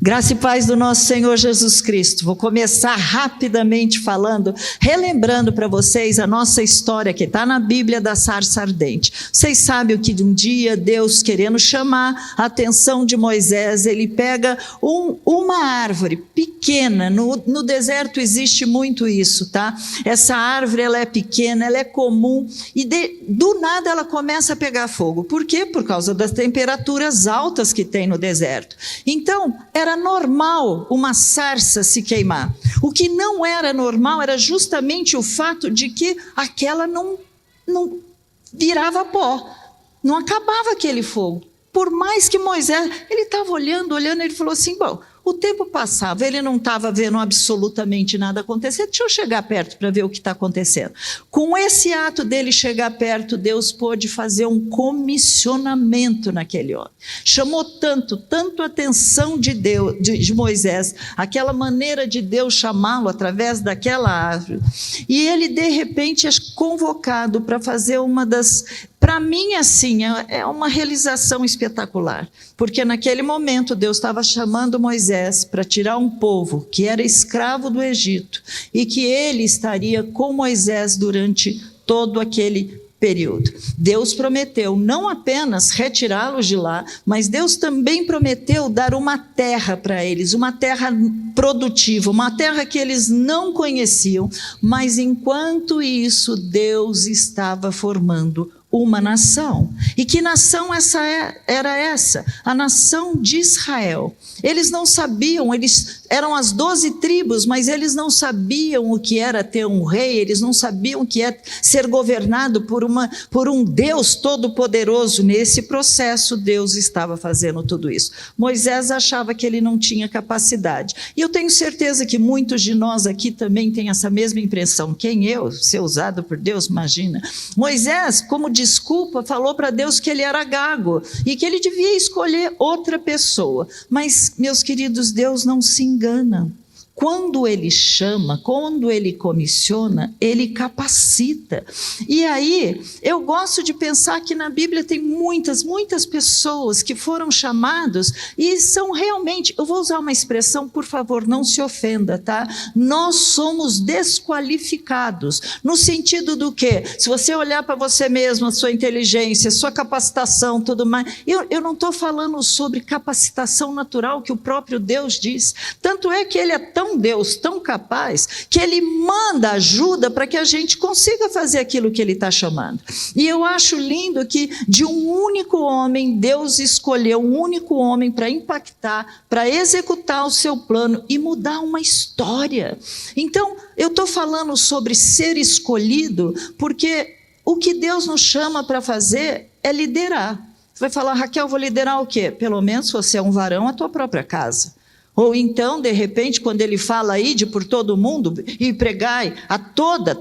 Graça e paz do nosso Senhor Jesus Cristo. Vou começar rapidamente falando, relembrando para vocês a nossa história que está na Bíblia da sarça ardente. Vocês sabem que um dia Deus, querendo chamar a atenção de Moisés, ele pega uma árvore pequena. No deserto existe muito isso, tá? Essa árvore, ela é pequena, ela é comum e do nada ela começa a pegar fogo. Por quê? Por causa das temperaturas altas que tem no deserto. Então, era normal uma sarça se queimar. O que não era normal era justamente o fato de que aquela não virava pó, não acabava aquele fogo. Por mais que Moisés, ele estava olhando, ele falou assim, bom, o tempo passava, ele não estava vendo absolutamente nada acontecer, deixa eu chegar perto para ver o que está acontecendo. Com esse ato dele chegar perto, Deus pôde fazer um comissionamento naquele homem. Chamou tanto a atenção de Deus, de Moisés, aquela maneira de Deus chamá-lo através daquela árvore, e ele de repente é convocado para fazer uma das... Para mim, assim, é uma realização espetacular, porque naquele momento Deus estava chamando Moisés para tirar um povo que era escravo do Egito e que ele estaria com Moisés durante todo aquele período. Deus prometeu não apenas retirá-los de lá, mas Deus também prometeu dar uma terra para eles, uma terra produtiva, uma terra que eles não conheciam, mas enquanto isso Deus estava formando uma nação. E que nação era essa? A nação de Israel. Eles não sabiam, eles eram as 12 tribos, mas eles não sabiam o que era ter um rei, eles não sabiam o que é ser governado por um Deus todo-poderoso. Nesse processo, Deus estava fazendo tudo isso. Moisés achava que ele não tinha capacidade. E eu tenho certeza que muitos de nós aqui também têm essa mesma impressão. Quem eu? Ser usado por Deus, imagina. Moisés, como desculpa, falou para Deus que ele era gago e que ele devia escolher outra pessoa. Mas, meus queridos, Deus não se engana. Quando ele chama, quando ele comissiona, ele capacita. E aí, eu gosto de pensar que na Bíblia tem muitas pessoas que foram chamados e são realmente, eu vou usar uma expressão, por favor, não se ofenda, tá? Nós somos desqualificados, no sentido do quê? Se você olhar para você mesmo, a sua inteligência, a sua capacitação, tudo mais, eu não estou falando sobre capacitação natural que o próprio Deus diz, tanto é que ele é tão Deus tão capaz que ele manda ajuda para que a gente consiga fazer aquilo que ele está chamando. E eu acho lindo que de um único homem Deus escolheu um único homem para impactar, para executar o seu plano e mudar uma história. Então eu estou falando sobre ser escolhido porque o que Deus nos chama para fazer é liderar. Você vai falar, Raquel, vou liderar o quê? Pelo menos se você é um varão, a tua própria casa. Ou então, de repente, quando ele fala, ide por todo mundo e pregai a toda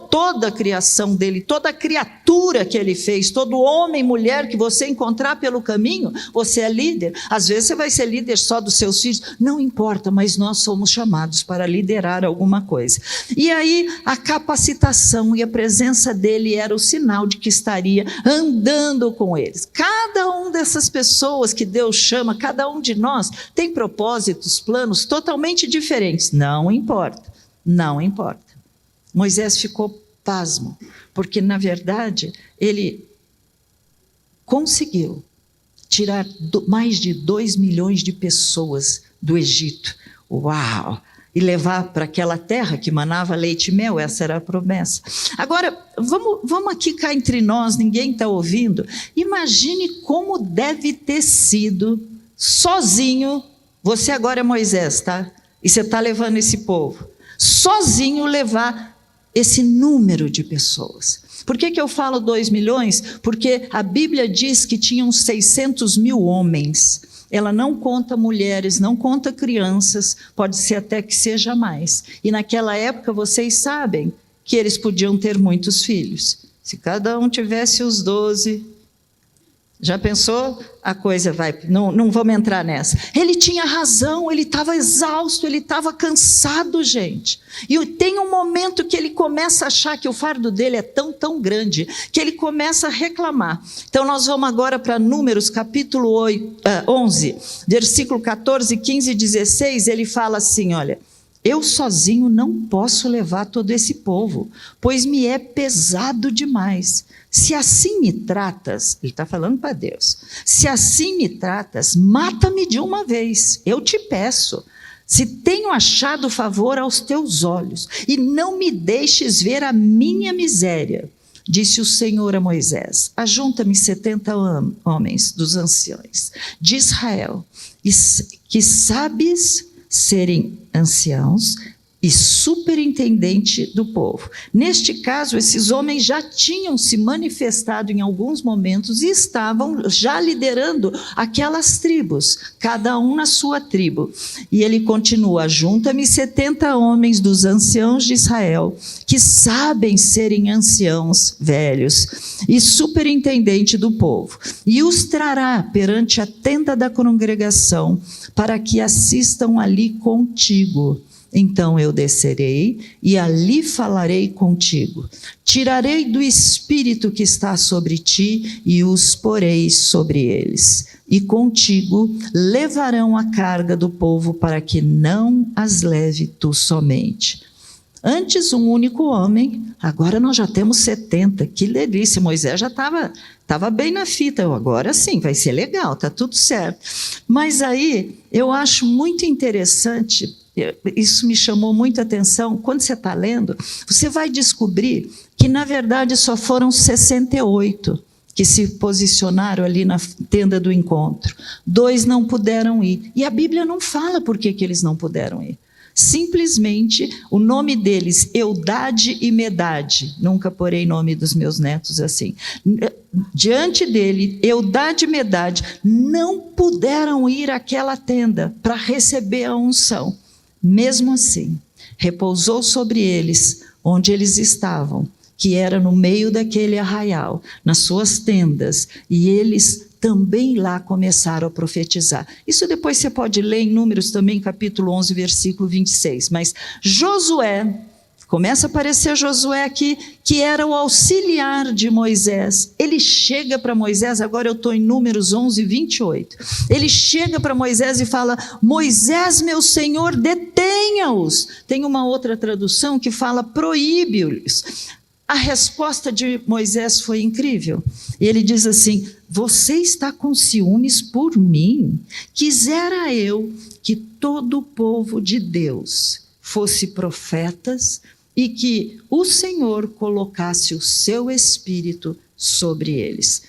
a criação dele, toda a criatura que ele fez, todo homem e mulher que você encontrar pelo caminho, você é líder. Às vezes você vai ser líder só dos seus filhos, não importa, mas nós somos chamados para liderar alguma coisa. E aí, a capacitação e a presença dele era o sinal de que estaria andando com eles. Cada uma dessas pessoas que Deus chama, cada um de nós tem propósitos, planos, totalmente diferentes, não importa. Moisés ficou pasmo, porque na verdade ele conseguiu tirar mais de 2 milhões de pessoas do Egito, uau, e levar para aquela terra que manava leite e mel, essa era a promessa. Agora, vamos aqui cá entre nós, ninguém está ouvindo, imagine como deve ter sido sozinho. Você agora é Moisés, tá? E você está levando esse povo. Sozinho levar esse número de pessoas. Por que eu falo 2 milhões? Porque a Bíblia diz que tinham 600 mil homens. Ela não conta mulheres, não conta crianças, pode ser até que seja mais. E naquela época vocês sabem que eles podiam ter muitos filhos. Se cada um tivesse os 12... Já pensou? A coisa vai... Não vamos entrar nessa. Ele tinha razão, ele estava exausto, ele estava cansado, gente. E tem um momento que ele começa a achar que o fardo dele é tão grande, que ele começa a reclamar. Então nós vamos agora para Números, capítulo 11, versículo 14, 15 e 16, ele fala assim, olha... Eu sozinho não posso levar todo esse povo, pois me é pesado demais. Se assim me tratas, ele está falando para Deus, se assim me tratas, mata-me de uma vez, eu te peço. Se tenho achado favor aos teus olhos, e não me deixes ver a minha miséria, disse o Senhor a Moisés, ajunta-me 70 homens dos anciões de Israel, que sabes serem anciãos e superintendente do povo. Neste caso, esses homens já tinham se manifestado em alguns momentos e estavam já liderando aquelas tribos, cada um na sua tribo. E ele continua, junta-me 70 homens dos anciãos de Israel, que sabem serem anciãos velhos e superintendente do povo, e os trará perante a tenda da congregação, para que assistam ali contigo. Então eu descerei e ali falarei contigo. Tirarei do espírito que está sobre ti e os porei sobre eles. E contigo levarão a carga do povo para que não as leve tu somente. Antes um único homem, agora nós já temos 70. Que delícia, Moisés já estava bem na fita. Agora sim, vai ser legal, está tudo certo. Mas aí eu acho muito interessante, isso me chamou muita atenção, quando você está lendo, você vai descobrir que na verdade só foram 68 que se posicionaram ali na tenda do encontro. 2 não puderam ir. E a Bíblia não fala por que eles não puderam ir. Simplesmente, o nome deles, Eudade e Medade, nunca porei nome dos meus netos assim, diante dele, Eudade e Medade, não puderam ir àquela tenda para receber a unção. Mesmo assim, repousou sobre eles, onde eles estavam, que era no meio daquele arraial, nas suas tendas, e eles também lá começaram a profetizar. Isso depois você pode ler em Números também, capítulo 11, versículo 26. Mas Josué, começa a aparecer Josué aqui, que era o auxiliar de Moisés. Ele chega para Moisés, agora eu estou em Números 11, 28. Ele chega para Moisés e fala, Moisés, meu senhor, detenha-os. Tem uma outra tradução que fala, proíbe-os. A resposta de Moisés foi incrível. Ele diz assim, você está com ciúmes por mim? Quisera eu que todo o povo de Deus fosse profetas e que o Senhor colocasse o seu Espírito sobre eles.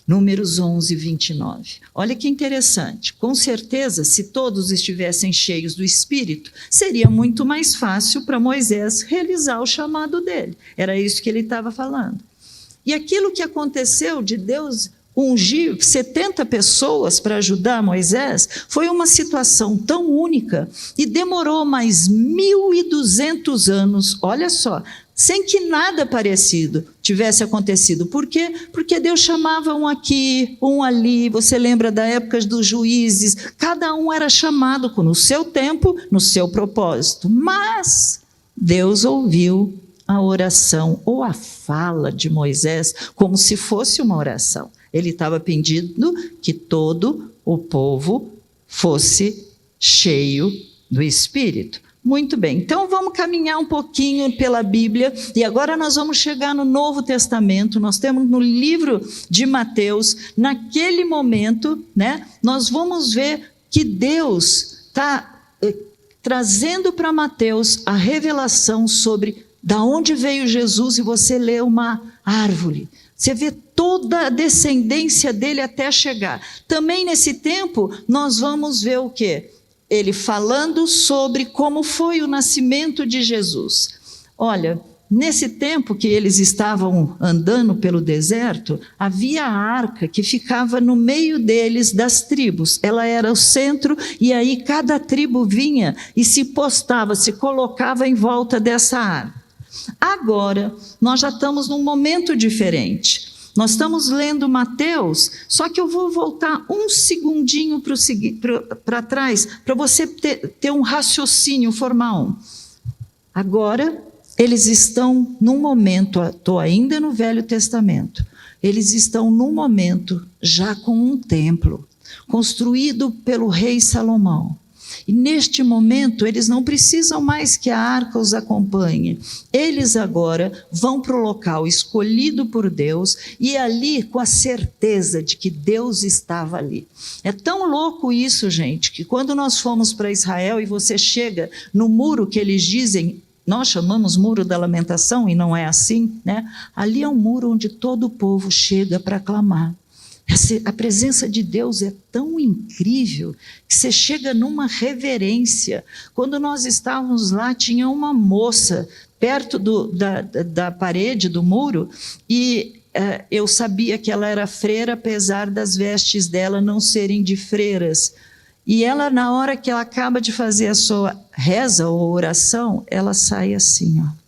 Números 11, 29. Olha que interessante. Com certeza, se todos estivessem cheios do Espírito, seria muito mais fácil para Moisés realizar o chamado dele. Era isso que ele estava falando. E aquilo que aconteceu de Deus ungir 70 pessoas para ajudar Moisés, foi uma situação tão única e demorou mais 1.200 anos, olha só, sem que nada parecido tivesse acontecido. Por quê? Porque Deus chamava um aqui, um ali, você lembra da época dos juízes, cada um era chamado no seu tempo, no seu propósito, mas Deus ouviu a oração ou a fala de Moisés como se fosse uma oração. Ele estava pedindo que todo o povo fosse cheio do Espírito. Muito bem, então vamos caminhar um pouquinho pela Bíblia, e agora nós vamos chegar no Novo Testamento. Nós temos no livro de Mateus, naquele momento, nós vamos ver que Deus está trazendo para Mateus a revelação sobre da onde veio Jesus, e você lê uma árvore. Você vê toda a descendência dele até chegar. Também nesse tempo, nós vamos ver o quê? Ele falando sobre como foi o nascimento de Jesus. Olha, nesse tempo que eles estavam andando pelo deserto, havia a arca que ficava no meio deles das tribos. Ela era o centro, e aí cada tribo vinha e se postava, se colocava em volta dessa arca. Agora, nós já estamos num momento diferente. Nós estamos lendo Mateus, só que eu vou voltar um segundinho para trás, para você ter um raciocínio, formar um. Agora, eles estão num momento, estou ainda no Velho Testamento, eles estão num momento já com um templo, construído pelo rei Salomão. E neste momento, eles não precisam mais que a arca os acompanhe. Eles agora vão para o local escolhido por Deus e ali com a certeza de que Deus estava ali. É tão louco isso, gente, que quando nós fomos para Israel e você chega no muro que eles dizem, nós chamamos Muro da Lamentação e não é assim, né? Ali é um muro onde todo o povo chega para clamar. A presença de Deus é tão incrível que você chega numa reverência. Quando nós estávamos lá, tinha uma moça perto da parede do muro e eu sabia que ela era freira, apesar das vestes dela não serem de freiras. E ela, na hora que ela acaba de fazer a sua reza ou oração, ela sai assim, ó.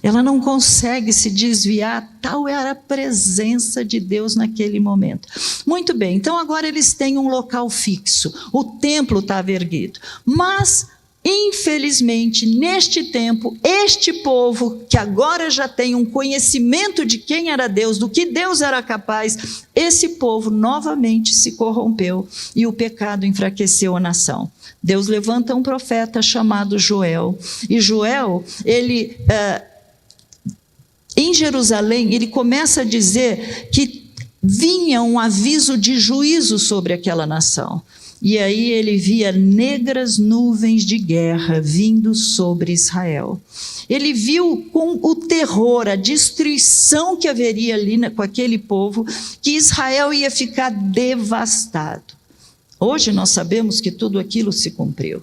Ela não consegue se desviar, tal era a presença de Deus naquele momento. Muito bem, então agora eles têm um local fixo, o templo estava erguido. Mas, infelizmente, neste tempo, este povo, que agora já tem um conhecimento de quem era Deus, do que Deus era capaz, esse povo novamente se corrompeu e o pecado enfraqueceu a nação. Deus levanta um profeta chamado Joel, e Joel, ele... em Jerusalém, ele começa a dizer que vinha um aviso de juízo sobre aquela nação. E aí ele via negras nuvens de guerra vindo sobre Israel. Ele viu com o terror, a destruição que haveria ali com aquele povo, que Israel ia ficar devastado. Hoje nós sabemos que tudo aquilo se cumpriu.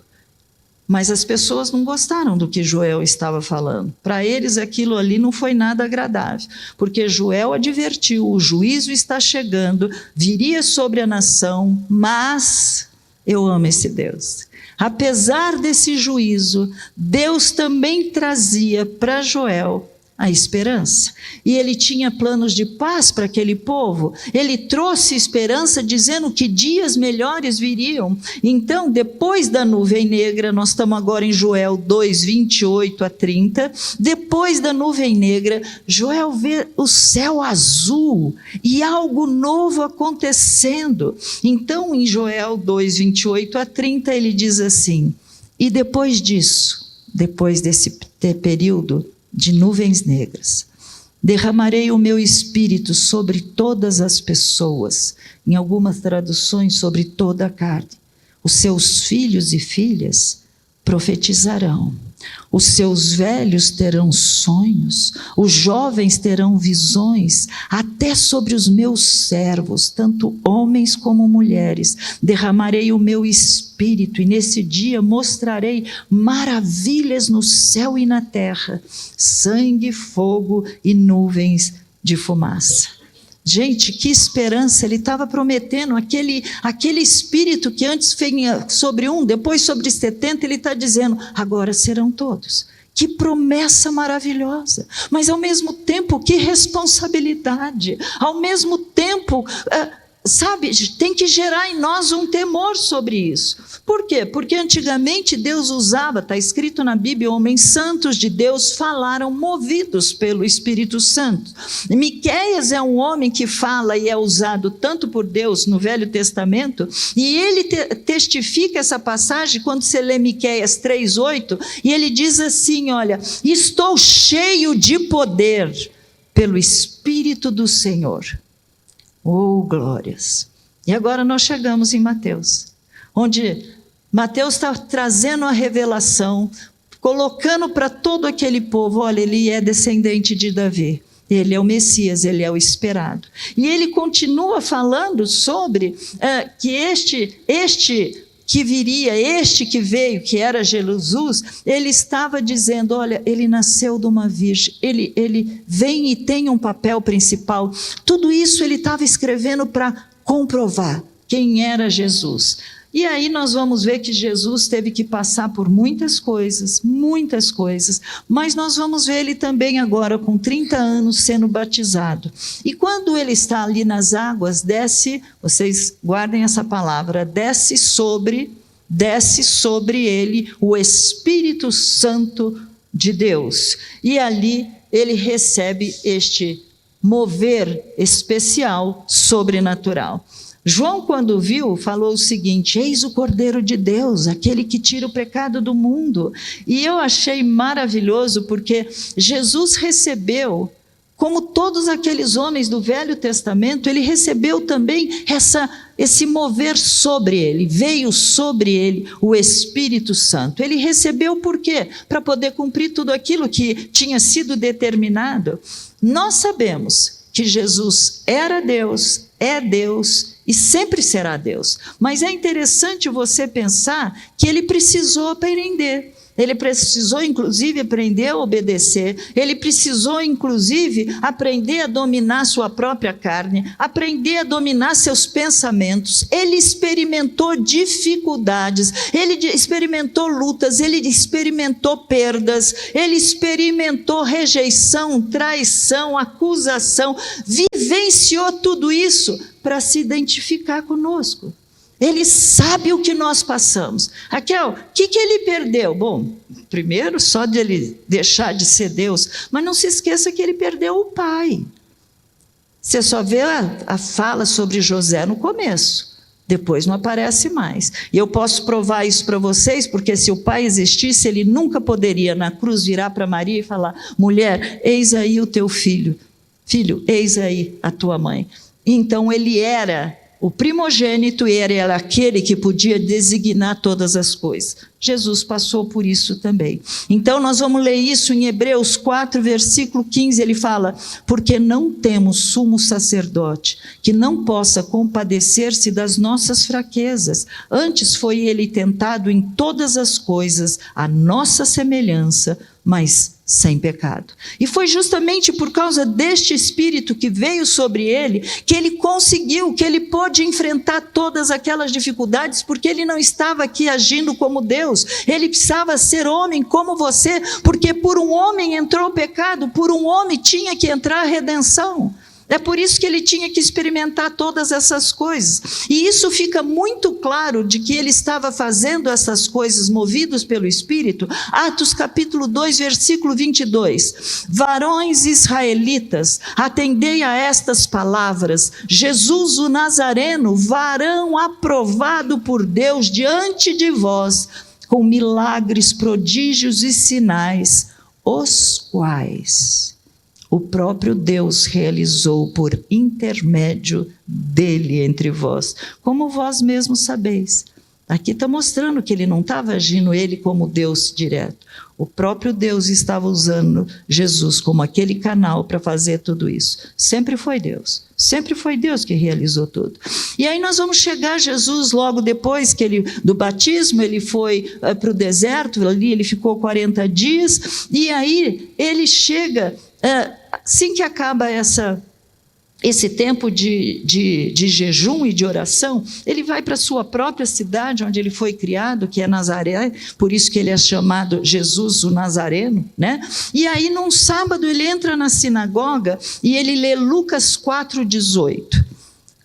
Mas as pessoas não gostaram do que Joel estava falando. Para eles aquilo ali não foi nada agradável, porque Joel advertiu, o juízo está chegando, viria sobre a nação, mas eu amo esse Deus. Apesar desse juízo, Deus também trazia para Joel a esperança. E ele tinha planos de paz para aquele povo. Ele trouxe esperança dizendo que dias melhores viriam. Então, depois da nuvem negra, nós estamos agora em Joel 2, 28 a 30. Depois da nuvem negra, Joel vê o céu azul e algo novo acontecendo. Então, em Joel 2, 28 a 30, ele diz assim: e depois disso, depois desse período de nuvens negras, derramarei o meu espírito sobre todas as pessoas, em algumas traduções, sobre toda a carne. Os seus filhos e filhas profetizarão, os seus velhos terão sonhos, os jovens terão visões, até sobre os meus servos, tanto homens como mulheres, derramarei o meu espírito, e nesse dia mostrarei maravilhas no céu e na terra, sangue, fogo e nuvens de fumaça. Gente, que esperança, ele estava prometendo, aquele espírito que antes vinha sobre um, depois sobre 70, ele está dizendo, agora serão todos. Que promessa maravilhosa, mas ao mesmo tempo, que responsabilidade, ao mesmo tempo... sabe, tem que gerar em nós um temor sobre isso. Por quê? Porque antigamente Deus usava, está escrito na Bíblia, homens santos de Deus falaram movidos pelo Espírito Santo. E Miqueias é um homem que fala e é usado tanto por Deus no Velho Testamento, e ele testifica essa passagem quando você lê Miqueias 3:8, e ele diz assim, olha, estou cheio de poder pelo Espírito do Senhor. Oh, glórias! E agora nós chegamos em Mateus, onde Mateus está trazendo a revelação, colocando para todo aquele povo, olha, ele é descendente de Davi, ele é o Messias, ele é o esperado. E ele continua falando sobre que este que viria, este que veio, que era Jesus, ele estava dizendo, olha, ele nasceu de uma virgem, ele vem e tem um papel principal. Tudo isso ele estava escrevendo para comprovar quem era Jesus. E aí nós vamos ver que Jesus teve que passar por muitas coisas, mas nós vamos ver ele também agora com 30 anos sendo batizado. E quando ele está ali nas águas, desce, vocês guardem essa palavra, desce sobre ele o Espírito Santo de Deus. E ali ele recebe este mover especial, sobrenatural. João, quando viu, falou o seguinte: eis o Cordeiro de Deus, aquele que tira o pecado do mundo. E eu achei maravilhoso, porque Jesus recebeu, como todos aqueles homens do Velho Testamento, ele recebeu também esse mover sobre ele, veio sobre ele o Espírito Santo. Ele recebeu por quê? Para poder cumprir tudo aquilo que tinha sido determinado. Nós sabemos que Jesus era Deus, é Deus e sempre será Deus. Mas é interessante você pensar que ele precisou aprender. Ele precisou, inclusive, aprender a obedecer. Ele precisou, inclusive, aprender a dominar sua própria carne, aprender a dominar seus pensamentos. Ele experimentou dificuldades, ele experimentou lutas, ele experimentou perdas, ele experimentou rejeição, traição, acusação, vivenciou tudo isso para se identificar conosco. Ele sabe o que nós passamos. Raquel, o que ele perdeu? Bom, primeiro, só de ele deixar de ser Deus, mas não se esqueça que ele perdeu o pai. Você só vê a fala sobre José no começo, depois não aparece mais. E eu posso provar isso para vocês, porque se o pai existisse, ele nunca poderia na cruz virar para Maria e falar: mulher, eis aí o teu filho, eis aí a tua mãe. Então ele era o primogênito, e era aquele que podia designar todas as coisas. Jesus passou por isso também. Então nós vamos ler isso em Hebreus 4, versículo 15, ele fala: porque não temos sumo sacerdote que não possa compadecer-se das nossas fraquezas, antes foi ele tentado em todas as coisas, à nossa semelhança, mas sem pecado. E foi justamente por causa deste Espírito que veio sobre ele, que ele conseguiu, que ele pôde enfrentar todas aquelas dificuldades, porque ele não estava aqui agindo como Deus, ele precisava ser homem como você, porque por um homem entrou o pecado, por um homem tinha que entrar a redenção. É por isso que ele tinha que experimentar todas essas coisas. E isso fica muito claro de que ele estava fazendo essas coisas movidos pelo Espírito. Atos capítulo 2, versículo 22. Varões israelitas, atendei a estas palavras. Jesus o Nazareno, varão aprovado por Deus diante de vós, com milagres, prodígios e sinais, os quais o próprio Deus realizou por intermédio dele entre vós, como vós mesmos sabeis. Aqui está mostrando que ele não estava agindo ele como Deus direto. O próprio Deus estava usando Jesus como aquele canal para fazer tudo isso. Sempre foi Deus que realizou tudo. E aí nós vamos chegar a Jesus logo depois do batismo, ele foi para o deserto, ali ele ficou 40 dias, e aí ele chega, assim que acaba esse tempo de jejum e de oração, ele vai para a sua própria cidade, onde ele foi criado, que é Nazaré, por isso que ele é chamado Jesus o Nazareno, né? E aí num sábado ele entra na sinagoga e ele lê Lucas 4,18.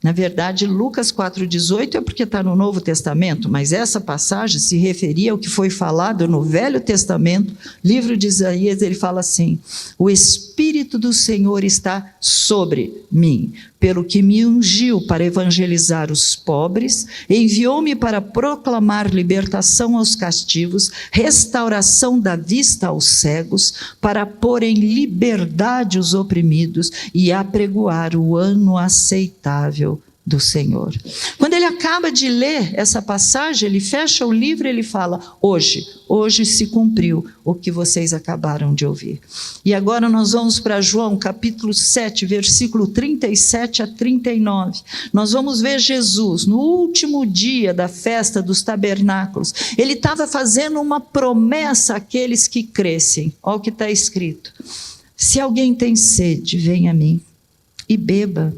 Na verdade, Lucas 4,18 é porque está no Novo Testamento, mas essa passagem se referia ao que foi falado no Velho Testamento, livro de Isaías. Ele fala assim: o Espírito do Senhor está sobre mim, pelo que me ungiu para evangelizar os pobres, enviou-me para proclamar libertação aos cativos, restauração da vista aos cegos, para pôr em liberdade os oprimidos e apregoar o ano aceitável do Senhor. Quando ele acaba de ler essa passagem, ele fecha o livro e ele fala: hoje se cumpriu o que vocês acabaram de ouvir. E agora nós vamos para João capítulo 7, versículo 37 a 39. Nós vamos ver Jesus no último dia da festa dos tabernáculos. Ele estava fazendo uma promessa àqueles que crescem. Olha o que está escrito: se alguém tem sede, venha a mim e beba.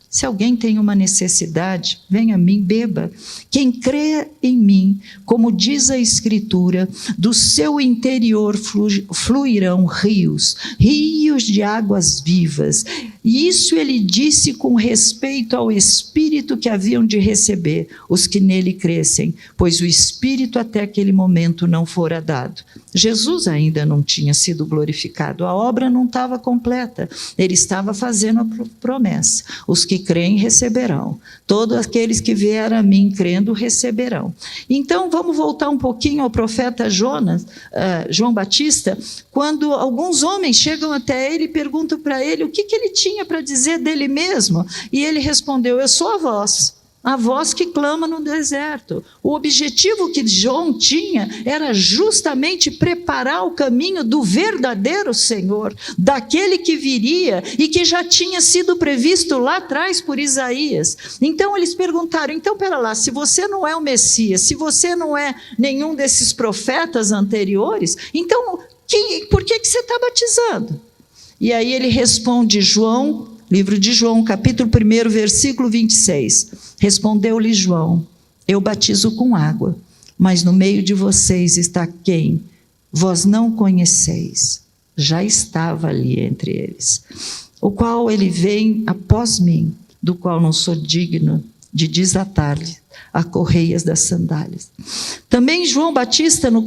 Se alguém tem uma necessidade, venha a mim, beba. Quem crê em mim, como diz a Escritura, do seu interior fluirão rios de águas vivas. E isso ele disse com respeito ao Espírito que haviam de receber os que nele crescem, pois o Espírito até aquele momento não fora dado. Jesus ainda não tinha sido glorificado, a obra não estava completa, ele estava fazendo a promessa: os que creem receberão, todos aqueles que vierem a mim crendo receberão. Então vamos voltar um pouquinho ao profeta João Batista, quando alguns homens chegam até ele e perguntam para ele o que ele tinha para dizer dele mesmo, e ele respondeu: eu sou a voz que clama no deserto. O objetivo que João tinha era justamente preparar o caminho do verdadeiro Senhor, daquele que viria e que já tinha sido previsto lá atrás por Isaías. Então eles perguntaram: então pera lá, se você não é o Messias, se você não é nenhum desses profetas anteriores, então por que você está batizando? E aí ele responde, livro de João, capítulo 1, versículo 26. Respondeu-lhe João: eu batizo com água, mas no meio de vocês está quem vós não conheceis. Já estava ali entre eles, o qual ele vem após mim, do qual não sou digno de desatar-lhe as correias das sandálias. Também João Batista, no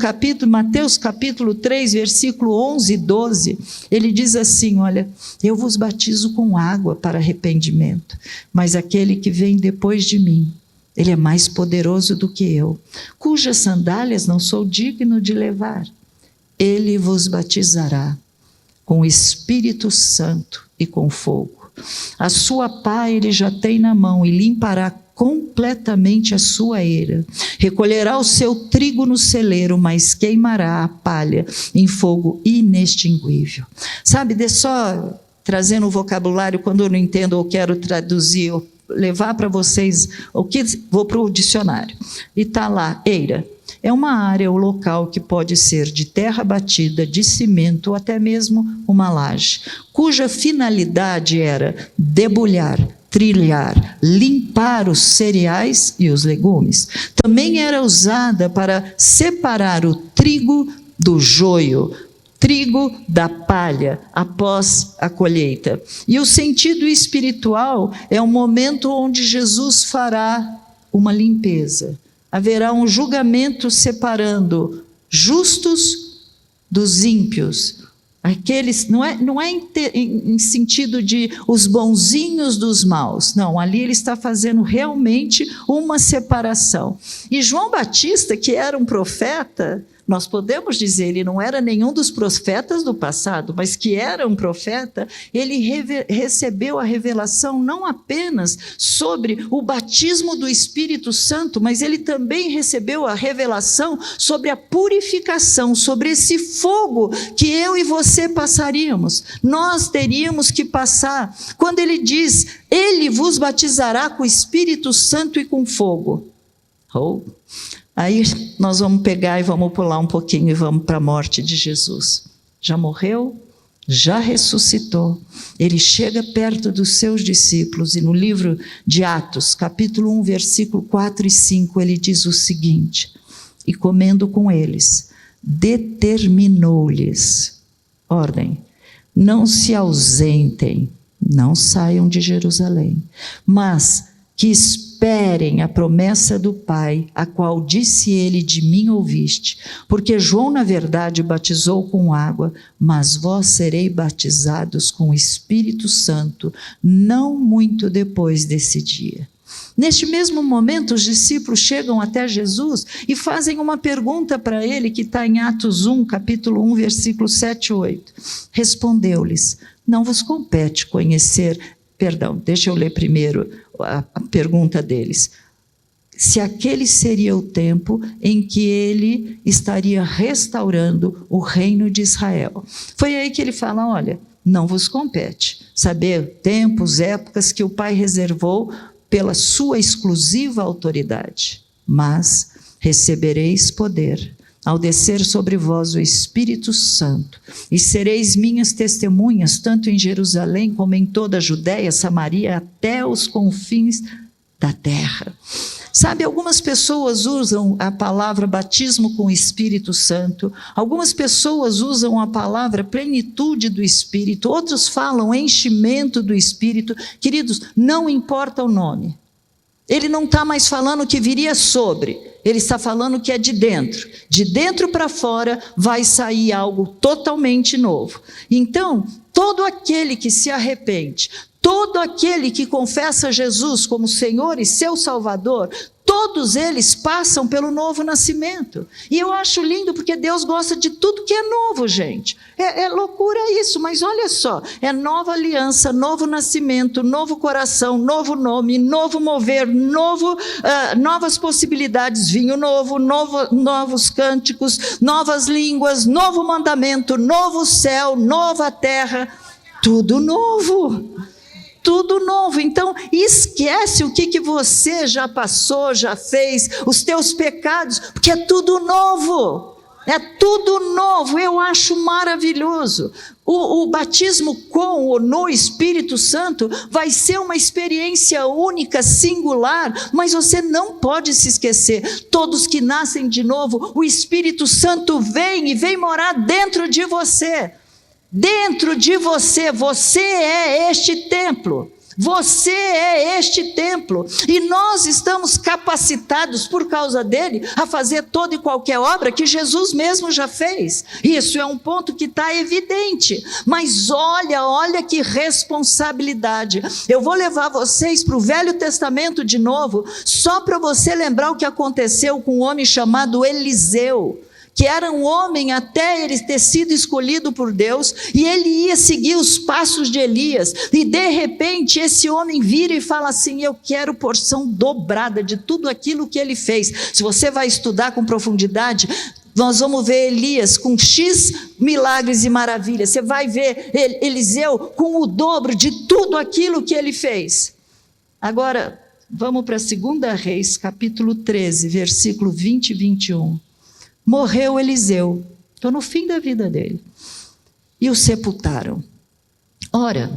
Mateus capítulo 3, versículo 11 e 12, ele diz assim: olha, eu vos batizo com água para arrependimento, mas aquele que vem depois de mim, ele é mais poderoso do que eu, cujas sandálias não sou digno de levar. Ele vos batizará com o Espírito Santo e com fogo. A sua pá ele já tem na mão e limpará completamente a sua eira. Recolherá o seu trigo no celeiro, mas queimará a palha em fogo inextinguível. Sabe, só trazendo o vocabulário, quando eu não entendo ou quero traduzir, ou levar para vocês, vou para o dicionário. E está lá, eira. É uma área ou local que pode ser de terra batida, de cimento ou até mesmo uma laje, cuja finalidade era debulhar, trilhar, limpar os cereais e os legumes. Também era usada para separar o trigo do joio, trigo da palha, após a colheita. E o sentido espiritual é um momento onde Jesus fará uma limpeza. Haverá um julgamento separando justos dos ímpios. Aqueles, não é em sentido de os bonzinhos dos maus, não, ali ele está fazendo realmente uma separação. E João Batista, que era um profeta, nós podemos dizer, ele não era nenhum dos profetas do passado, mas que era um profeta, ele recebeu a revelação não apenas sobre o batismo do Espírito Santo, mas ele também recebeu a revelação sobre a purificação, sobre esse fogo que eu e você passaríamos. Nós teríamos que passar. Quando ele diz, ele vos batizará com o Espírito Santo e com fogo. Aí nós vamos pegar e vamos pular um pouquinho e vamos para a morte de Jesus. Já morreu, já ressuscitou. Ele chega perto dos seus discípulos e no livro de Atos, capítulo 1, versículo 4 e 5, ele diz o seguinte: e comendo com eles, determinou-lhes, ordem, não se ausentem, não saiam de Jerusalém, mas que esperem a promessa do Pai, a qual disse ele, de mim ouviste, porque João na verdade batizou com água, mas vós sereis batizados com o Espírito Santo, não muito depois desse dia. Neste mesmo momento, os discípulos chegam até Jesus e fazem uma pergunta para ele, que está em Atos 1, capítulo 1, versículo 7 e 8. Respondeu-lhes, não vos compete conhecer... deixa eu ler primeiro a pergunta deles. Se aquele seria o tempo em que ele estaria restaurando o reino de Israel. Foi aí que ele fala, olha, não vos compete saber tempos, épocas que o Pai reservou pela sua exclusiva autoridade, mas recebereis poder ao descer sobre vós o Espírito Santo, e sereis minhas testemunhas, tanto em Jerusalém como em toda a Judéia, Samaria, até os confins da terra. Sabe, algumas pessoas usam a palavra batismo com o Espírito Santo, algumas pessoas usam a palavra plenitude do Espírito, outros falam enchimento do Espírito. Queridos, não importa o nome. Ele não está mais falando que viria sobre, ele está falando que é de dentro. De dentro para fora vai sair algo totalmente novo. Então, todo aquele que se arrepende, todo aquele que confessa Jesus como Senhor e seu Salvador, todos eles passam pelo novo nascimento. E eu acho lindo porque Deus gosta de tudo que é novo, gente. É loucura isso, mas olha só, é nova aliança, novo nascimento, novo coração, novo nome, novo mover, novas possibilidades, vinho novo, novos cânticos, novas línguas, novo mandamento, novo céu, nova terra, tudo novo. Tudo novo. Então esquece o que você já passou, já fez, os teus pecados, porque é tudo novo. É tudo novo. Eu acho maravilhoso. O batismo com ou no Espírito Santo vai ser uma experiência única, singular, mas você não pode se esquecer, todos que nascem de novo, o Espírito Santo vem morar dentro de você. Dentro de você, você é este templo. Você é este templo. E nós estamos capacitados por causa dele a fazer toda e qualquer obra que Jesus mesmo já fez. Isso é um ponto que está evidente. Mas olha que responsabilidade. Eu vou levar vocês para o Velho Testamento de novo, só para você lembrar o que aconteceu com um homem chamado Eliseu, que era um homem até ele ter sido escolhido por Deus, e ele ia seguir os passos de Elias, e de repente esse homem vira e fala assim: eu quero porção dobrada de tudo aquilo que ele fez. Se você vai estudar com profundidade, nós vamos ver Elias com X milagres e maravilhas, você vai ver Eliseu com o dobro de tudo aquilo que ele fez. Agora, vamos para 2 Reis, capítulo 13, versículo 20 e 21. Morreu Eliseu, estou no fim da vida dele, e o sepultaram. Ora,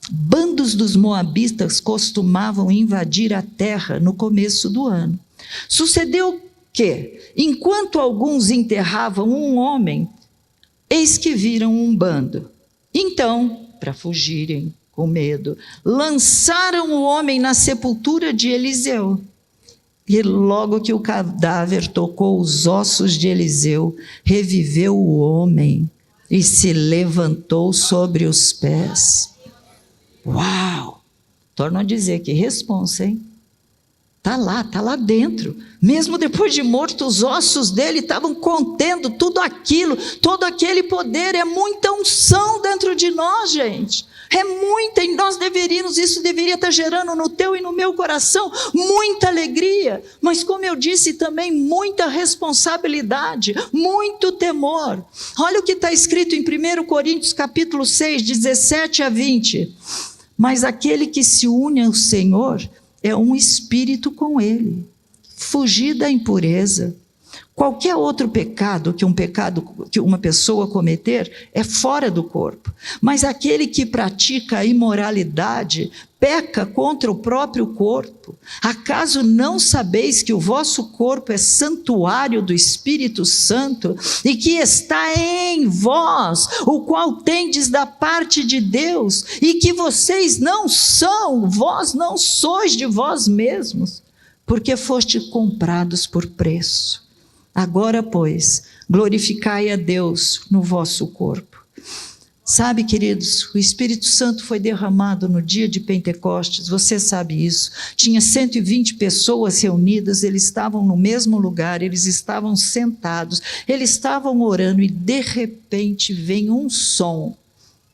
bandos dos moabitas costumavam invadir a terra no começo do ano. Sucedeu que, enquanto alguns enterravam um homem, eis que viram um bando. Então, para fugirem com medo, lançaram o homem na sepultura de Eliseu. E logo que o cadáver tocou os ossos de Eliseu, reviveu o homem e se levantou sobre os pés. Uau! Torno a dizer que responsa, hein? Está lá dentro. Mesmo depois de morto, os ossos dele estavam contendo tudo aquilo, todo aquele poder. É muita unção dentro de nós, gente. É muita, e isso deveria estar gerando no teu e no meu coração muita alegria, mas como eu disse também, muita responsabilidade, muito temor. Olha o que está escrito em 1 Coríntios capítulo 6, 17 a 20. Mas aquele que se une ao Senhor é um espírito com ele. Fugir da impureza. Qualquer outro pecado que uma pessoa cometer é fora do corpo. Mas aquele que pratica a imoralidade peca contra o próprio corpo. Acaso não sabeis que o vosso corpo é santuário do Espírito Santo e que está em vós, o qual tendes da parte de Deus, e que vós não sois de vós mesmos, porque fostes comprados por preço. Agora, pois, glorificai a Deus no vosso corpo. Sabe, queridos, o Espírito Santo foi derramado no dia de Pentecostes, você sabe isso. Tinha 120 pessoas reunidas, eles estavam no mesmo lugar, eles estavam sentados, eles estavam orando e de repente vem um som.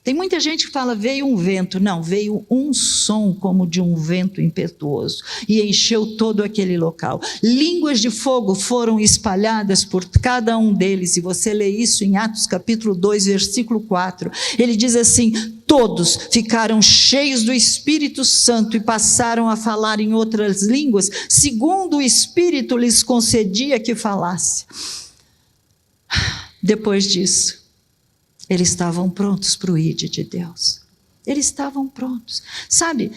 Tem muita gente que fala, veio um vento. Não, veio um som como de um vento impetuoso e encheu todo aquele local. Línguas de fogo foram espalhadas por cada um deles, e você lê isso em Atos capítulo 2, versículo 4. Ele diz assim: todos ficaram cheios do Espírito Santo e passaram a falar em outras línguas, segundo o Espírito lhes concedia que falasse. Depois disso, eles estavam prontos para o ID de Deus. Eles estavam prontos. Sabe,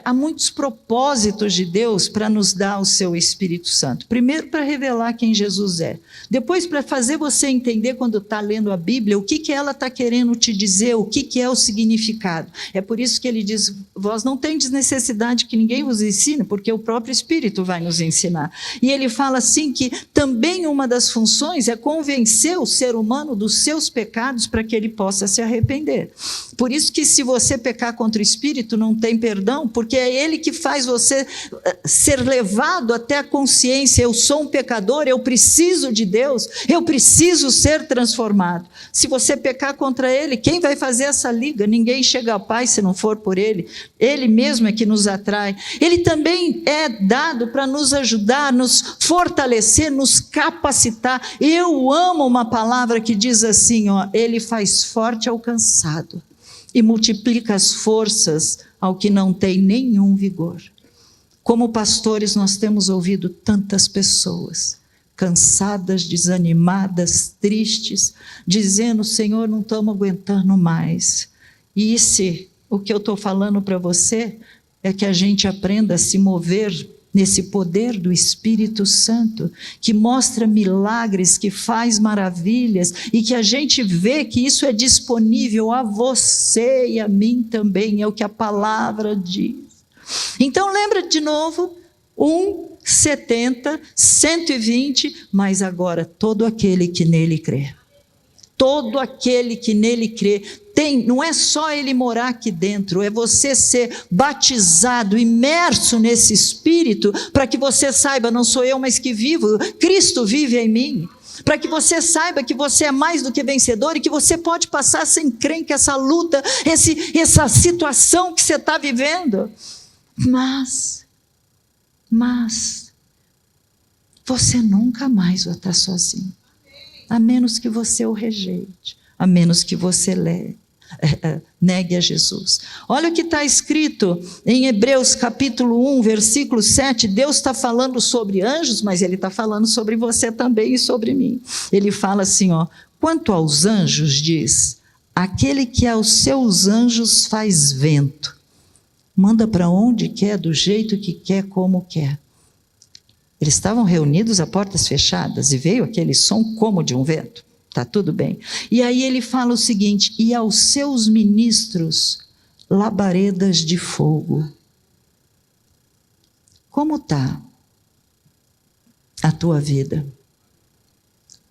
há muitos propósitos de Deus para nos dar o seu Espírito Santo. Primeiro, para revelar quem Jesus é. Depois, para fazer você entender, quando está lendo a Bíblia, o que ela está querendo te dizer, o que é o significado. É por isso que ele diz, vós não tendes necessidade que ninguém vos ensine, porque o próprio Espírito vai nos ensinar. E ele fala assim que também uma das funções é convencer o ser humano dos seus pecados para que ele possa se arrepender. Por isso que se você pecar contra o Espírito, não tem perdão, porque é ele que faz você ser levado até a consciência, eu sou um pecador, eu preciso de Deus, eu preciso ser transformado. Se você pecar contra ele, quem vai fazer essa liga? Ninguém chega ao Pai se não for por ele. Ele mesmo é que nos atrai. Ele também é dado para nos ajudar, nos fortalecer, nos capacitar. Eu amo uma palavra que diz assim, ele faz forte ao cansado e multiplica as forças ao que não tem nenhum vigor. Como pastores, nós temos ouvido tantas pessoas cansadas, desanimadas, tristes, dizendo, Senhor, não estamos aguentando mais. E o que eu estou falando para você é que a gente aprenda a se mover nesse poder do Espírito Santo, que mostra milagres, que faz maravilhas, e que a gente vê que isso é disponível a você e a mim também, é o que a palavra diz. Então lembra de novo, 70, 120, mas agora todo aquele que nele crê. Todo aquele que nele crê, não é só ele morar aqui dentro, é você ser batizado, imerso nesse Espírito, para que você saiba, não sou eu mais que vivo, Cristo vive em mim. Para que você saiba que você é mais do que vencedor e que você pode passar sem crença essa luta, essa situação que você está vivendo. Mas, você nunca mais vai estar sozinho. A menos que você o rejeite, a menos que você negue a Jesus. Olha o que está escrito em Hebreus capítulo 1, versículo 7, Deus está falando sobre anjos, mas Ele está falando sobre você também e sobre mim. Ele fala assim, quanto aos anjos, diz, aquele que aos seus anjos faz vento, manda para onde quer, do jeito que quer, como quer. Eles estavam reunidos a portas fechadas e veio aquele som como de um vento. Está tudo bem. E aí ele fala o seguinte, e aos seus ministros labaredas de fogo. Como está a tua vida?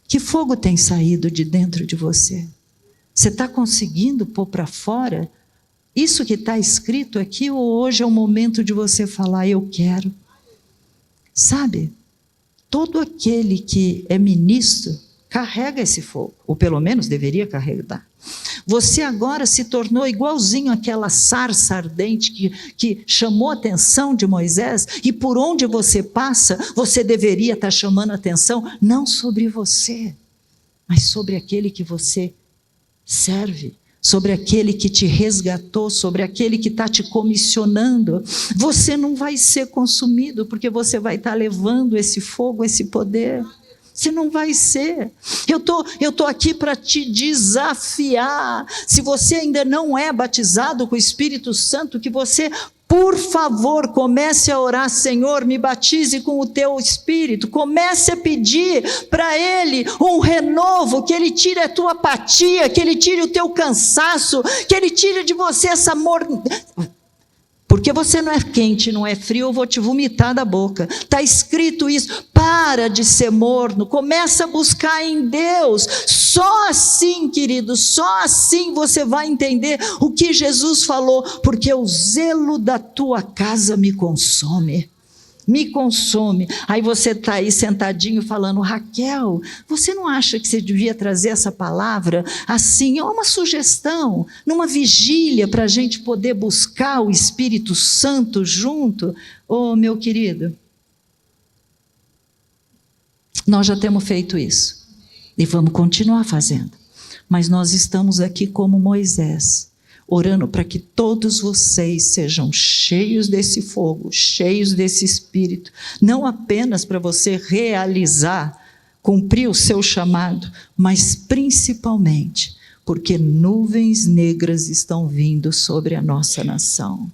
Que fogo tem saído de dentro de você? Você está conseguindo pôr para fora isso que está escrito aqui, ou hoje é o momento de você falar, eu quero? Sabe, todo aquele que é ministro carrega esse fogo, ou pelo menos deveria carregar. Você agora se tornou igualzinho àquela sarça ardente que chamou a atenção de Moisés, e por onde você passa, você deveria estar chamando a atenção, não sobre você, mas sobre aquele que você serve, sobre aquele que te resgatou, sobre aquele que está te comissionando. Você não vai ser consumido, porque você vai estar levando esse fogo, esse poder. Você não vai ser. Eu tô aqui para te desafiar. Se você ainda não é batizado com o Espírito Santo, que você, por favor, comece a orar, Senhor, me batize com o teu Espírito. Comece a pedir para Ele um renovo, que Ele tire a tua apatia, que Ele tire o teu cansaço, que Ele tire de você essa Porque você não é quente, não é frio, eu vou te vomitar da boca. Está escrito isso. Para de ser morno, começa a buscar em Deus. Só assim, querido, só assim você vai entender o que Jesus falou, porque o zelo da tua casa me consome. Me consome. Aí você está aí sentadinho falando, Raquel, você não acha que você devia trazer essa palavra assim? É uma sugestão, numa vigília para a gente poder buscar o Espírito Santo junto. Oh, meu querido, nós já temos feito isso e vamos continuar fazendo, mas nós estamos aqui como Moisés, orando para que todos vocês sejam cheios desse fogo, cheios desse Espírito, não apenas para você realizar cumprir o seu chamado, mas principalmente porque nuvens negras estão vindo sobre a nossa nação.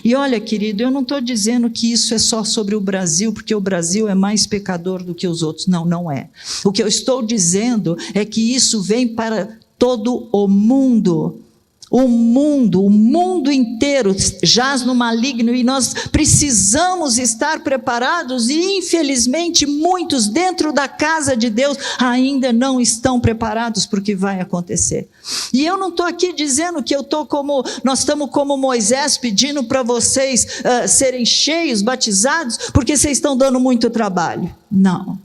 E olha, querido, eu não estou dizendo que isso é só sobre o Brasil, porque o Brasil é mais pecador do que os outros. Não, não é. O que eu estou dizendo é que isso vem para todo o mundo. O mundo inteiro jaz no maligno e nós precisamos estar preparados e infelizmente muitos dentro da casa de Deus ainda não estão preparados para o que vai acontecer. E eu não estou aqui dizendo que nós estamos como Moisés pedindo para vocês serem cheios, batizados, porque vocês estão dando muito trabalho. Não,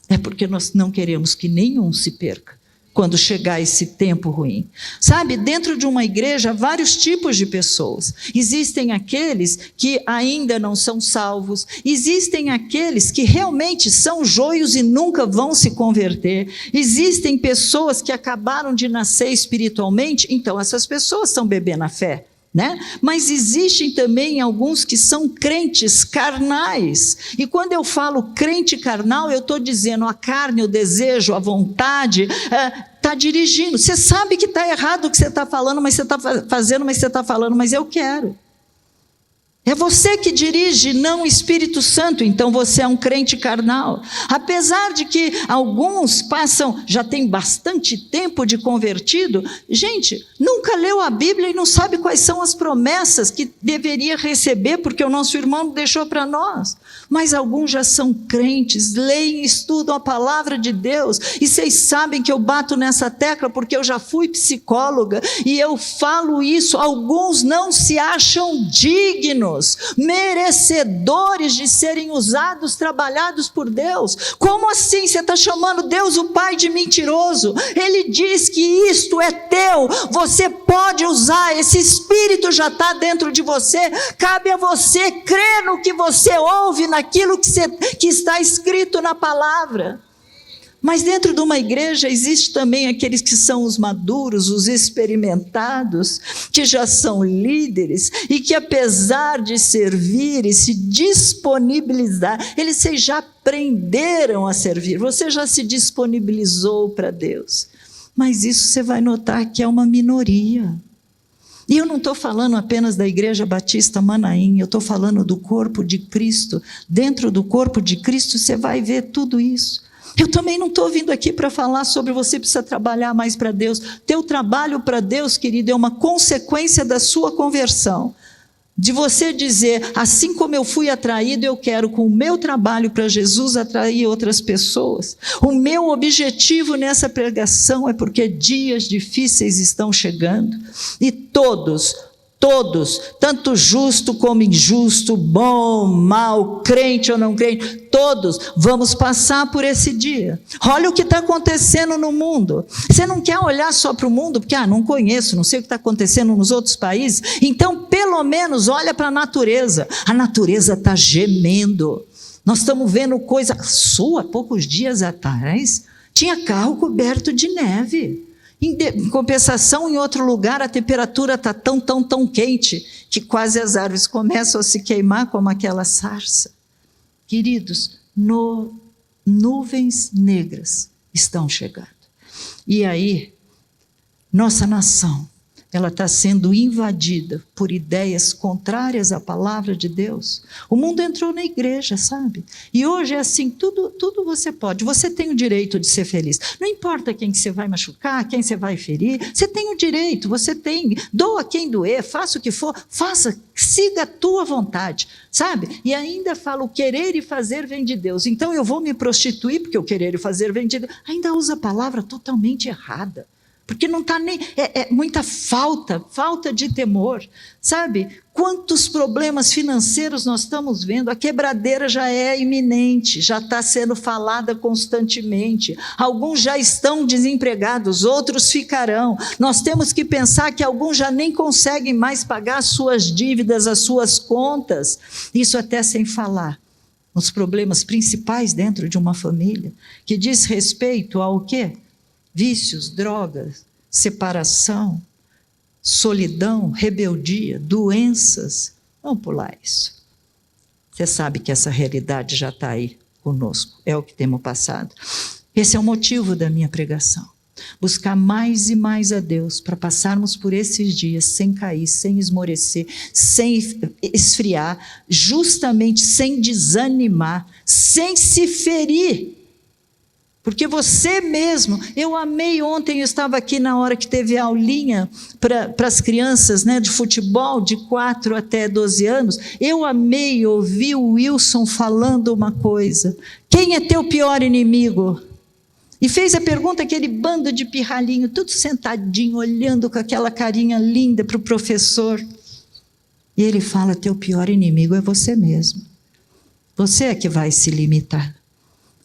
é porque nós não queremos que nenhum se perca quando chegar esse tempo ruim. Sabe, dentro de uma igreja, há vários tipos de pessoas. Existem aqueles que ainda não são salvos, existem aqueles que realmente são joios e nunca vão se converter, existem pessoas que acabaram de nascer espiritualmente, então essas pessoas são bebê na fé. Né? Mas existem também alguns que são crentes carnais, e quando eu falo crente carnal, eu estou dizendo a carne, o desejo, a vontade, está dirigindo. Você sabe que está errado o que você está falando, mas você está fazendo, mas você está falando, mas eu quero. É você que dirige, não o Espírito Santo, então você é um crente carnal. Apesar de que alguns já tem bastante tempo de convertido, gente, nunca leu a Bíblia e não sabe quais são as promessas que deveria receber, porque o nosso irmão deixou para nós. Mas alguns já são crentes, leem e estudam a palavra de Deus, e vocês sabem que eu bato nessa tecla porque eu já fui psicóloga, e eu falo isso, alguns não se acham dignos, merecedores de serem usados, trabalhados por Deus. Como assim? Você está chamando Deus o pai de mentiroso? Ele diz que isto é teu, você pode usar, esse Espírito já está dentro de você, cabe a você crer no que você ouve, naquilo que está escrito na palavra. Mas dentro de uma igreja existe também aqueles que são os maduros, os experimentados, que já são líderes e que apesar de servir e se disponibilizar, vocês já aprenderam a servir, você já se disponibilizou para Deus. Mas isso você vai notar que é uma minoria. E eu não estou falando apenas da Igreja Batista Manaim, eu estou falando do corpo de Cristo. Dentro do corpo de Cristo você vai ver tudo isso. Eu também não estou vindo aqui para falar sobre você precisa trabalhar mais para Deus. Teu trabalho para Deus, querido, é uma consequência da sua conversão. De você dizer, assim como eu fui atraído, eu quero com o meu trabalho para Jesus atrair outras pessoas. O meu objetivo nessa pregação é porque dias difíceis estão chegando. E todos, tanto justo como injusto, bom, mal, crente ou não crente, todos vamos passar por esse dia. Olha o que está acontecendo no mundo. Você não quer olhar só para o mundo, porque não conheço, não sei o que está acontecendo nos outros países, então pelo menos olha para a natureza está gemendo. Nós estamos vendo coisa, há poucos dias atrás, tinha carro coberto de neve. Em compensação, em outro lugar, a temperatura está tão quente que quase as árvores começam a se queimar como aquela sarça. Queridos, nuvens negras estão chegando. E aí, nossa nação, ela está sendo invadida por ideias contrárias à palavra de Deus. O mundo entrou na igreja, sabe? E hoje é assim, tudo você pode. Você tem o direito de ser feliz. Não importa quem que você vai machucar, quem você vai ferir, você tem o direito, você tem. Doa quem doer, faça o que for, faça, siga a tua vontade, sabe? E ainda fala, o querer e fazer vem de Deus. Então eu vou me prostituir porque o querer e fazer vem de Deus. Ainda usa a palavra totalmente errada. Porque não está nem, muita falta de temor, sabe? Quantos problemas financeiros nós estamos vendo, a quebradeira já é iminente, já está sendo falada constantemente, alguns já estão desempregados, outros ficarão, nós temos que pensar que alguns já nem conseguem mais pagar as suas dívidas, as suas contas, isso até sem falar nos problemas principais dentro de uma família, que diz respeito ao quê? Vícios, drogas, separação, solidão, rebeldia, doenças. Vamos pular isso. Você sabe que essa realidade já está aí conosco, é o que temos passado. Esse é o motivo da minha pregação. Buscar mais e mais a Deus para passarmos por esses dias sem cair, sem esmorecer, sem esfriar, justamente sem desanimar, sem se ferir. Porque você mesmo, eu amei ontem, eu estava aqui na hora que teve a aulinha para as crianças, né, de futebol, de 4 até 12 anos, eu amei ouvir o Wilson falando uma coisa: quem é teu pior inimigo? E fez a pergunta, aquele bando de pirralhinho, tudo sentadinho, olhando com aquela carinha linda para o professor. E ele fala: teu pior inimigo é você mesmo. Você é que vai se limitar.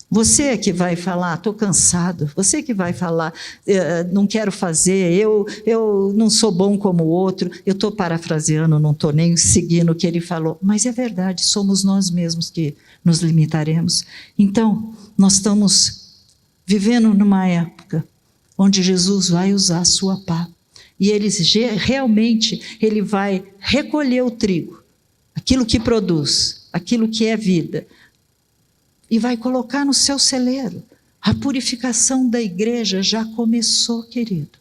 Você é que vai falar: estou cansado. Você é que vai falar: não quero fazer, eu não sou bom como o outro. Eu estou parafraseando, não estou nem seguindo o que ele falou. Mas é verdade, somos nós mesmos que nos limitaremos. Então, nós estamos vivendo numa época onde Jesus vai usar a sua pá. E realmente ele vai recolher o trigo, aquilo que produz, aquilo que é vida, e vai colocar no seu celeiro. A purificação da igreja já começou, querido.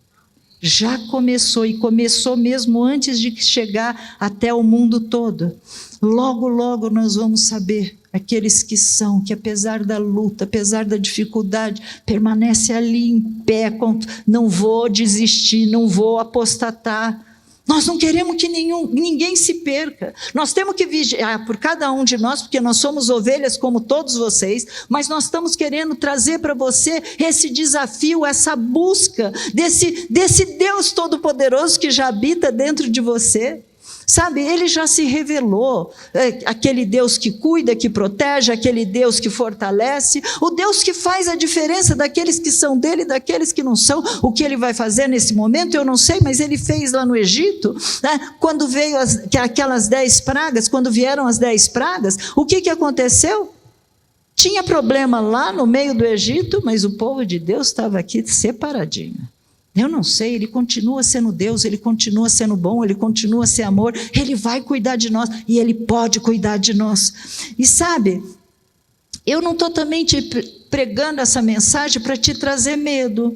Já começou, e começou mesmo antes de chegar até o mundo todo. Logo, logo nós vamos saber, aqueles que apesar da luta, apesar da dificuldade, permanece ali em pé, não vou desistir, não vou apostatar. Nós não queremos que ninguém se perca. Nós temos que vigiar por cada um de nós, porque nós somos ovelhas como todos vocês, mas nós estamos querendo trazer para você esse desafio, essa busca desse Deus Todo-Poderoso que já habita dentro de você. Sabe, ele já se revelou, aquele Deus que cuida, que protege, aquele Deus que fortalece, o Deus que faz a diferença daqueles que são dele e daqueles que não são. O que ele vai fazer nesse momento eu não sei, mas ele fez lá no Egito, né? Quando veio aquelas 10 pragas, quando vieram as 10 pragas, o que aconteceu? Tinha problema lá no meio do Egito, mas o povo de Deus estava aqui separadinho. Eu não sei, ele continua sendo Deus, ele continua sendo bom, ele continua sendo amor, ele vai cuidar de nós e ele pode cuidar de nós. E sabe, eu não estou também te pregando essa mensagem para te trazer medo.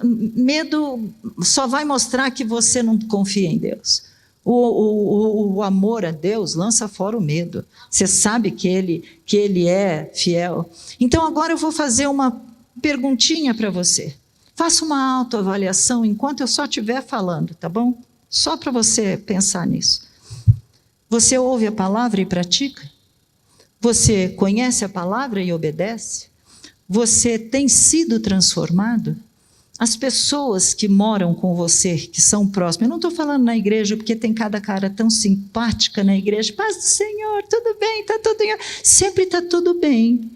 Medo só vai mostrar que você não confia em Deus. O amor a Deus lança fora o medo. Você sabe que ele é fiel. Então agora eu vou fazer uma perguntinha para você. Faça uma autoavaliação enquanto eu só estiver falando, tá bom? Só para você pensar nisso. Você ouve a palavra e pratica? Você conhece a palavra e obedece? Você tem sido transformado? As pessoas que moram com você, que são próximas, eu não estou falando na igreja, porque tem cada cara tão simpática na igreja: paz do Senhor, tudo bem, está tudo bem. Sempre está tudo bem,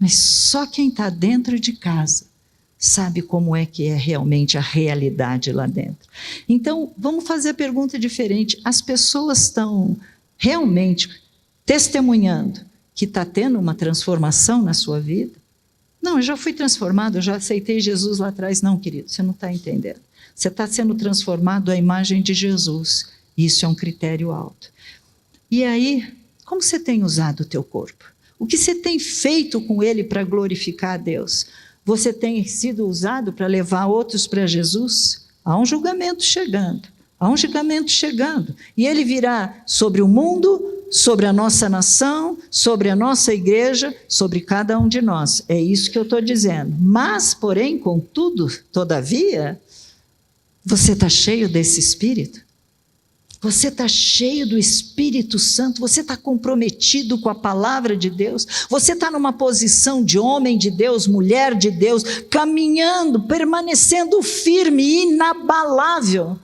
mas só quem está dentro de casa sabe como é que é realmente a realidade lá dentro. Então, vamos fazer a pergunta diferente. As pessoas estão realmente testemunhando que está tendo uma transformação na sua vida? Não, eu já fui transformado, eu já aceitei Jesus lá atrás. Não, querido, você não está entendendo. Você está sendo transformado à imagem de Jesus. Isso é um critério alto. E aí, como você tem usado o teu corpo? O que você tem feito com ele para glorificar a Deus? Você tem sido usado para levar outros para Jesus? Há um julgamento chegando, há um julgamento chegando. E ele virá sobre o mundo, sobre a nossa nação, sobre a nossa igreja, sobre cada um de nós. É isso que eu estou dizendo. Mas, porém, contudo, todavia, você está cheio desse Espírito? Você está cheio do Espírito Santo? Você está comprometido com a palavra de Deus? Você está numa posição de homem de Deus, mulher de Deus, caminhando, permanecendo firme e inabalável?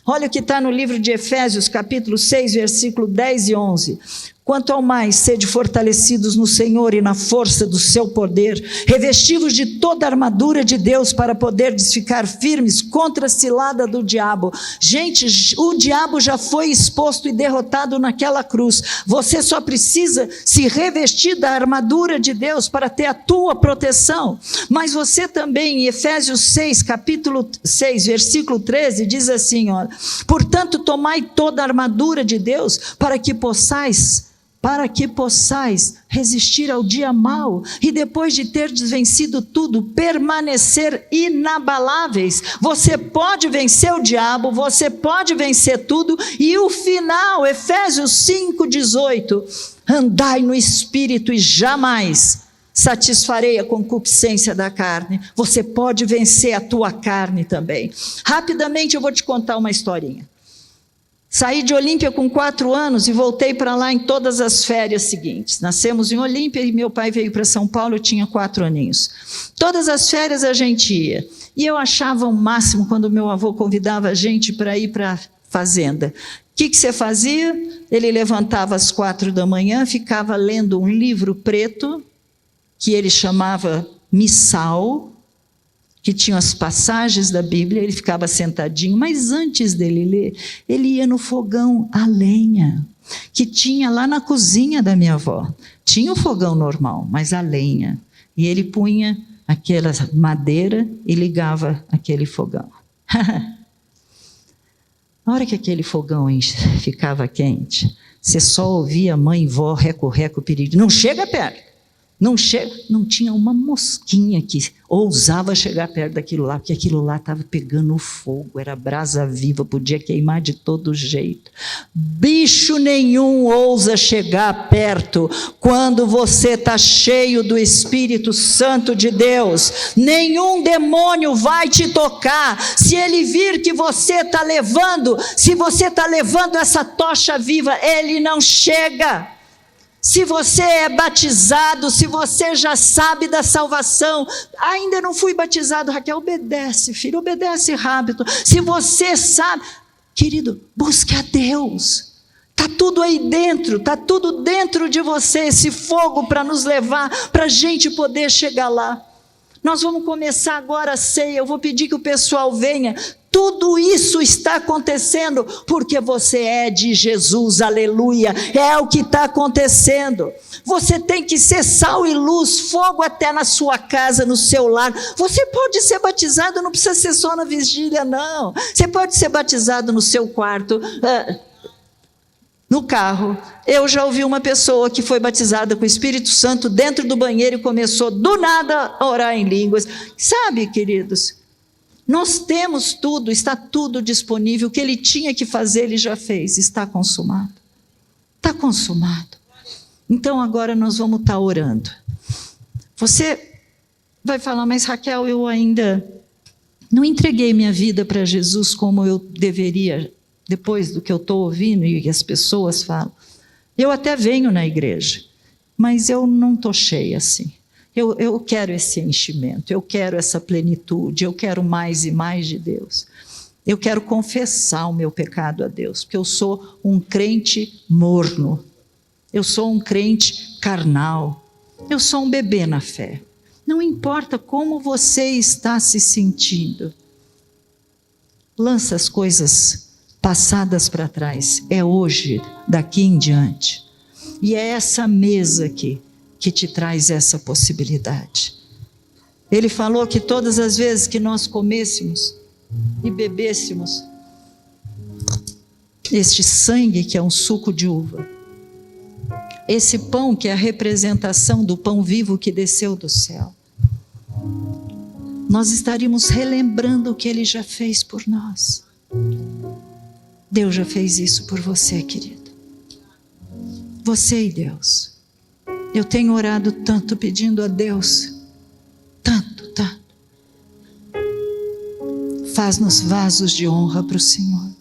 Olha o que está no livro de Efésios, capítulo 6, versículo 10 e 11. Quanto ao mais, sede fortalecidos no Senhor e na força do seu poder, revestivos de toda a armadura de Deus para poderdes ficar firmes contra a cilada do diabo. Gente, o diabo já foi exposto e derrotado naquela cruz. Você só precisa se revestir da armadura de Deus para ter a tua proteção. Mas você também, em Efésios 6, capítulo 6, versículo 13, diz assim, olha: portanto, tomai toda a armadura de Deus para que possais para que possais resistir ao dia mau e depois de ter vencido tudo, permanecer inabaláveis. Você pode vencer o diabo, você pode vencer tudo, e o final, Efésios 5,18, andai no Espírito e jamais satisfarei a concupiscência da carne. Você pode vencer a tua carne também. Rapidamente eu vou te contar uma historinha. Saí de Olímpia com 4 anos e voltei para lá em todas as férias seguintes. Nascemos em Olímpia e meu pai veio para São Paulo, eu tinha 4 aninhos. Todas as férias a gente ia. E eu achava o máximo quando meu avô convidava a gente para ir para a fazenda. O que você fazia? Ele levantava às 4 da manhã, ficava lendo um livro preto, que ele chamava missal, que tinha as passagens da Bíblia, ele ficava sentadinho, mas antes dele ler, ele ia no fogão a lenha, que tinha lá na cozinha da minha avó. Tinha o fogão normal, mas a lenha. E ele punha aquela madeira e ligava aquele fogão. Na hora que aquele fogão ficava quente, você só ouvia a mãe e vó, reco, reco, perigo. Não chega perto. Não chega, não tinha uma mosquinha que ousava chegar perto daquilo lá, porque aquilo lá estava pegando fogo, era brasa viva, podia queimar de todo jeito. Bicho nenhum ousa chegar perto quando você está cheio do Espírito Santo de Deus. Nenhum demônio vai te tocar. Se ele vir que você está levando, se você está levando essa tocha viva, ele não chega. Se você é batizado, se você já sabe da salvação, ainda não fui batizado, Raquel, obedece, filho, obedece rápido. Se você sabe, querido, busque a Deus. Está tudo aí dentro, está tudo dentro de você, esse fogo para nos levar, para a gente poder chegar lá. Nós vamos começar agora a ceia, eu vou pedir que o pessoal venha. Tudo isso está acontecendo porque você é de Jesus, aleluia, é o que está acontecendo. Você tem que ser sal e luz, fogo até na sua casa, no seu lar. Você pode ser batizado, não precisa ser só na vigília, não. Você pode ser batizado no seu quarto, no carro. Eu já ouvi uma pessoa que foi batizada com o Espírito Santo dentro do banheiro e começou do nada a orar em línguas. Sabe, queridos, nós temos tudo, está tudo disponível. O que ele tinha que fazer, ele já fez. Está consumado. Está consumado. Então agora nós vamos estar orando. Você vai falar, mas Raquel, eu ainda não entreguei minha vida para Jesus como eu deveria, depois do que eu estou ouvindo e as pessoas falam. Eu até venho na igreja, mas eu não estou cheia assim. Eu quero esse enchimento, eu quero essa plenitude, eu quero mais e mais de Deus. Eu quero confessar o meu pecado a Deus, porque eu sou um crente morno, eu sou um crente carnal, eu sou um bebê na fé. Não importa como você está se sentindo, lança as coisas passadas para trás, é hoje, daqui em diante. E é essa mesa aqui que te traz essa possibilidade. Ele falou que todas as vezes que nós comêssemos e bebêssemos este sangue, que é um suco de uva, esse pão que é a representação do pão vivo que desceu do céu, nós estaríamos relembrando o que Ele já fez por nós. Deus já fez isso por você, querido. Você e Deus. Eu tenho orado tanto, pedindo a Deus, tanto. Faz-nos vasos de honra para o Senhor.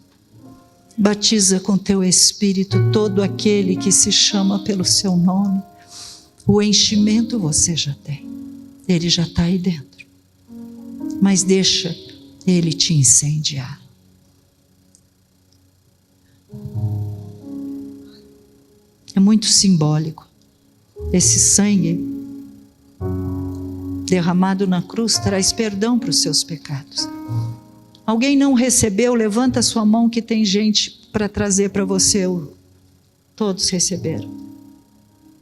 Batiza com teu Espírito todo aquele que se chama pelo seu nome. O enchimento você já tem. Ele já está aí dentro. Mas deixa Ele te incendiar. É muito simbólico. Esse sangue derramado na cruz traz perdão para os seus pecados. Alguém não recebeu? Levanta a sua mão, que tem gente para trazer para você. Todos receberam.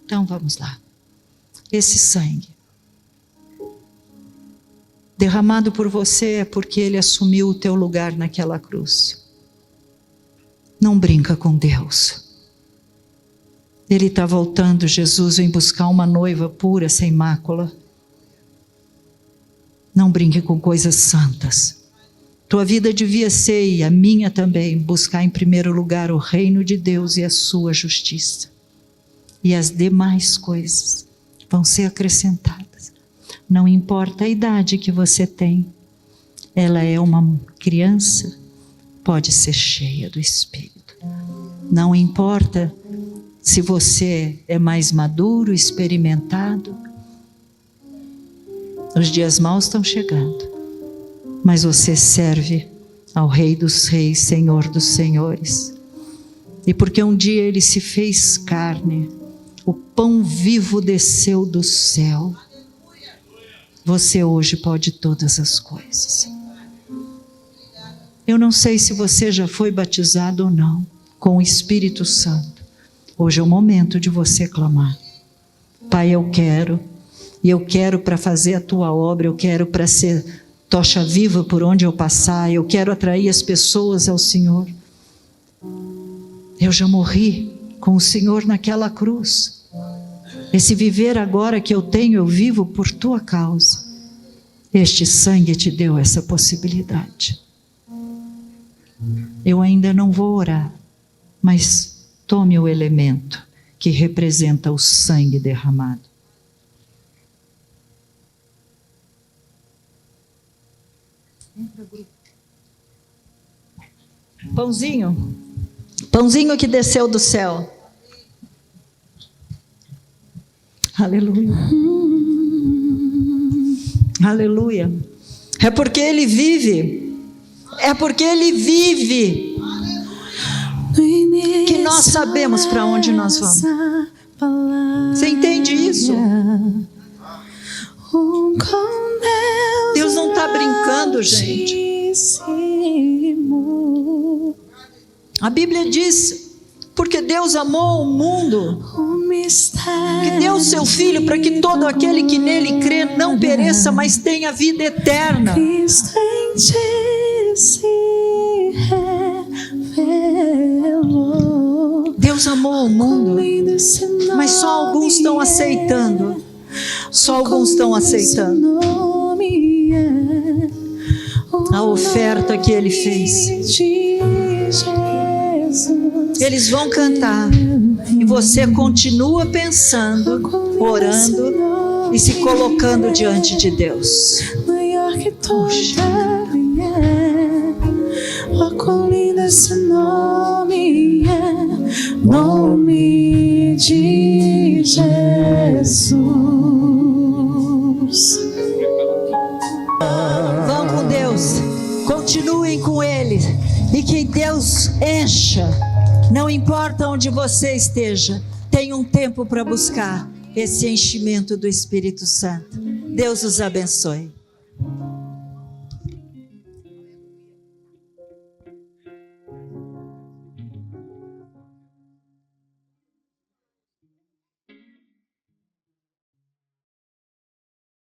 Então vamos lá. Esse sangue derramado por você é porque Ele assumiu o teu lugar naquela cruz. Não brinca com Deus. Ele está voltando, Jesus vem buscar uma noiva pura, sem mácula. Não brinque com coisas santas. Tua vida devia ser, e a minha também, buscar em primeiro lugar o reino de Deus e a sua justiça. E as demais coisas vão ser acrescentadas. Não importa a idade que você tem, ela é uma criança, pode ser cheia do Espírito. Não importa se você é mais maduro, experimentado, os dias maus estão chegando, mas você serve ao Rei dos Reis, Senhor dos Senhores. E porque um dia Ele se fez carne, o pão vivo desceu do céu, você hoje pode todas as coisas. Eu não sei se você já foi batizado ou não com o Espírito Santo. Hoje é o momento de você clamar. Pai, eu quero, e eu quero para fazer a tua obra, eu quero para ser tocha viva por onde eu passar, eu quero atrair as pessoas ao Senhor. Eu já morri com o Senhor naquela cruz. Esse viver agora que eu tenho, eu vivo por tua causa. Este sangue te deu essa possibilidade. Eu ainda não vou orar, mas tome o elemento que representa o sangue derramado. Pãozinho que desceu do céu. Aleluia. Aleluia. É porque Ele vive. É porque Ele vive que nós sabemos para onde nós vamos. Você entende isso? Deus não está brincando, gente. A Bíblia diz, porque Deus amou o mundo, que deu o seu Filho para que todo aquele que nele crê não pereça, mas tenha vida eterna. Deus amou o mundo, mas só alguns estão aceitando. Só alguns estão aceitando a oferta que Ele fez. Eles vão cantar e você continua pensando, orando e se colocando diante de Deus. Puxa. Quão lindo esse nome é, nome de Jesus. Vão com Deus, continuem com Ele, e que Deus encha. Não importa onde você esteja, tem um tempo para buscar esse enchimento do Espírito Santo. Deus os abençoe.